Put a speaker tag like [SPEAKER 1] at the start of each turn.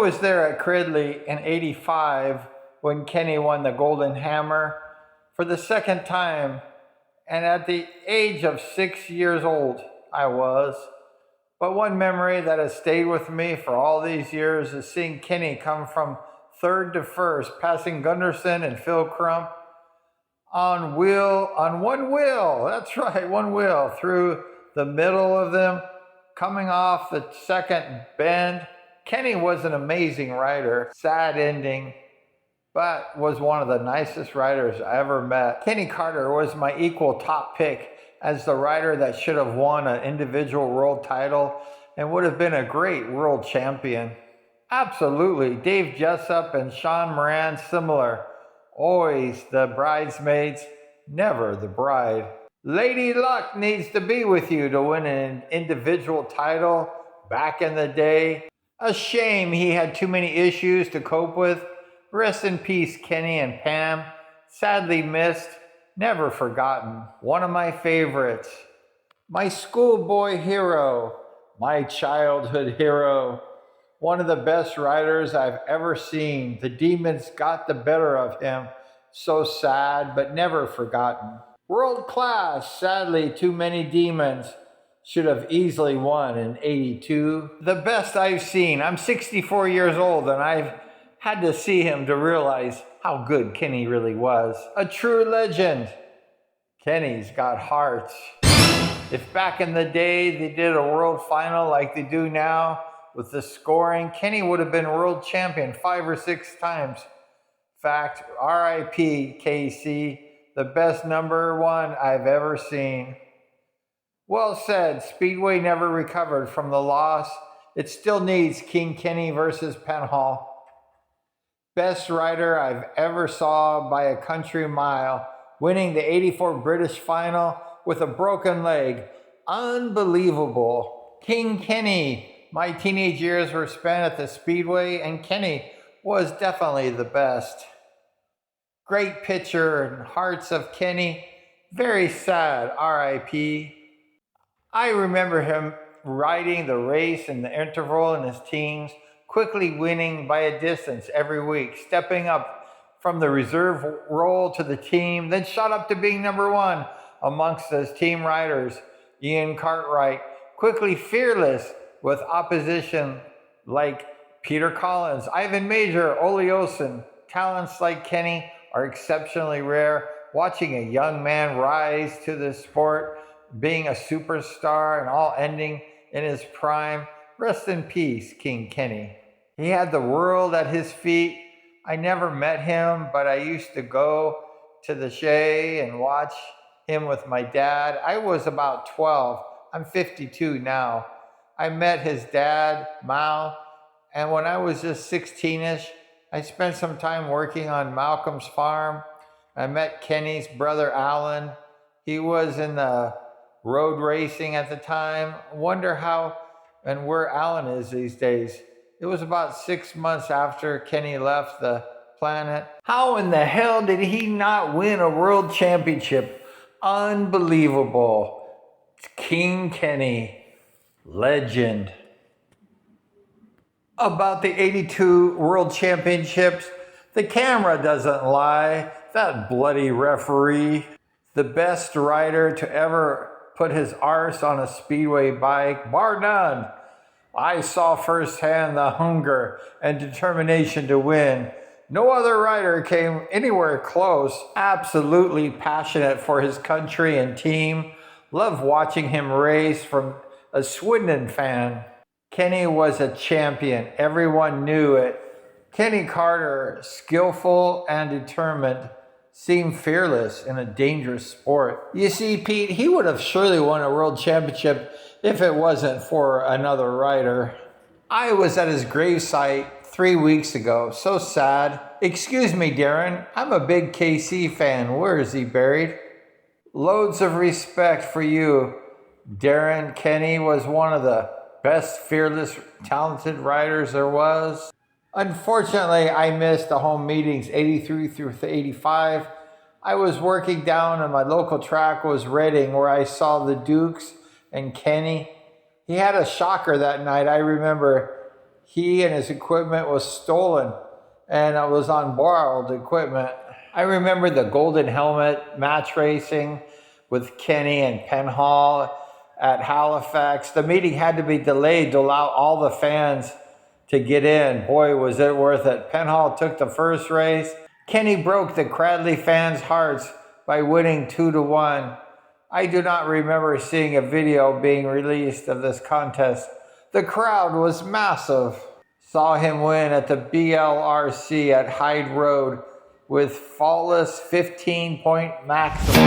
[SPEAKER 1] was there at Cridley in '85 when Kenny won the Golden Hammer for the second time, and at the age of 6 years old, I was. But one memory that has stayed with me for all these years is seeing Kenny come from third to first, passing Gunderson and Phil Crump on one wheel. That's right, one wheel through the middle of them, coming off the second bend. Kenny was an amazing rider. Sad ending, but was one of the nicest riders I ever met. Kenny Carter was my equal top pick as the rider that should have won an individual world title and would have been a great world champion. Absolutely. Dave Jessup and Sean Moran, similar. Always the bridesmaids, never the bride. Lady Luck needs to be with you to win an individual title back in the day. A shame he had too many issues to cope with. Rest in peace, Kenny and Pam. Sadly missed, never forgotten. One of my favorites. My schoolboy hero. My childhood hero. One of the best riders I've ever seen. The demons got the better of him. So sad, but never forgotten. World class, sadly too many demons. Should have easily won in '82. The best I've seen. I'm 64 years old and I've had to see him to realize how good Kenny really was. A true legend. Kenny's got heart. If back in the day they did a world final like they do now with the scoring, Kenny would have been world champion 5 or 6 times. Fact, R.I.P. KC, the best number 1 I've ever seen. Well said, Speedway never recovered from the loss. It still needs King Kenny versus Penhall. Best rider I've ever saw by a country mile, winning the '84 British final with a broken leg. Unbelievable. King Kenny. My teenage years were spent at the Speedway, and Kenny was definitely the best. Great picture and hearts of Kenny. Very sad, R.I.P. I remember him riding the race in the interval in his teens, quickly winning by a distance every week, stepping up from the reserve role to the team, then shot up to being number 1 amongst his team riders. Ian Cartwright, quickly fearless with opposition like Peter Collins, Ivan Major, Ole Olsen. Talents like Kenny are exceptionally rare. Watching a young man rise to the sport, being a superstar and all ending in his prime. Rest in peace, King Kenny. He had the world at his feet. I never met him, but I used to go to the Shea and watch him with my dad. I was about 12. I'm 52 now. I met his dad, Mal, and when I was just 16-ish, I spent some time working on Malcolm's farm. I met Kenny's brother, Alan. He was in the road racing at the time. Wonder how and where Alan is these days. It was about 6 months after Kenny left the planet. How in the hell did he not win a world championship? Unbelievable. King Kenny, legend. About the '82 World Championships, the camera doesn't lie. That bloody referee. The best rider to ever put his arse on a speedway bike, bar none. I saw firsthand the hunger and determination to win. No other rider came anywhere close. Absolutely passionate for his country and team. Love watching him race from a Swindon fan. Kenny was a champion. Everyone knew it. Kenny Carter, skillful and determined, seemed fearless in a dangerous sport. You see, Pete, he would have surely won a world championship if it wasn't for another rider. I was at his gravesite 3 weeks ago. So sad. Excuse me, Darren. I'm a big KC fan. Where is he buried? Loads of respect for you, Darren. Kenny was one of the best, fearless, talented riders there was. Unfortunately, I missed the home meetings 83 through 85. I was working down and my local track was Reading, where I saw the Dukes and Kenny. He had a shocker that night. I remember he and his equipment was stolen, and it was on borrowed equipment. I remember the Golden Helmet match racing with Kenny and Penhall at Halifax. The meeting had to be delayed to allow all the fans to get in. Boy, was it worth it. Penhall took the first race. Kenny broke the Cradley fans' hearts by winning 2-1. I do not remember seeing a video being released of this contest. The crowd was massive. Saw him win at the BLRC at Hyde Road with faultless 15-point maximum.